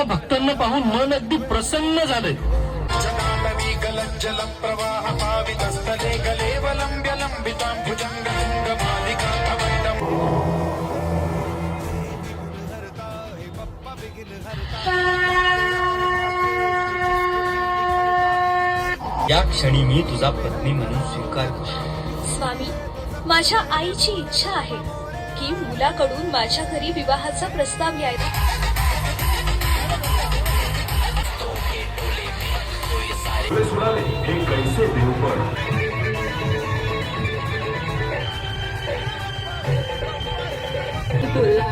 तुम्हा भक्तांना पाहून मन अगदी प्रसन्न झालंय. जलम प्रवाह पावितस्थले गलेवलंब्य लंबितां भुजंगलिंगमालिका या क्षणी मी तुझा पत्नी म्हणून स्वीकार करतो. स्वामी, माझ्या आईची इच्छा आहे की मुलाकडून माझ्या घरी विवाहाचा प्रस्ताव यायला. हे कैसे देवपण. तुला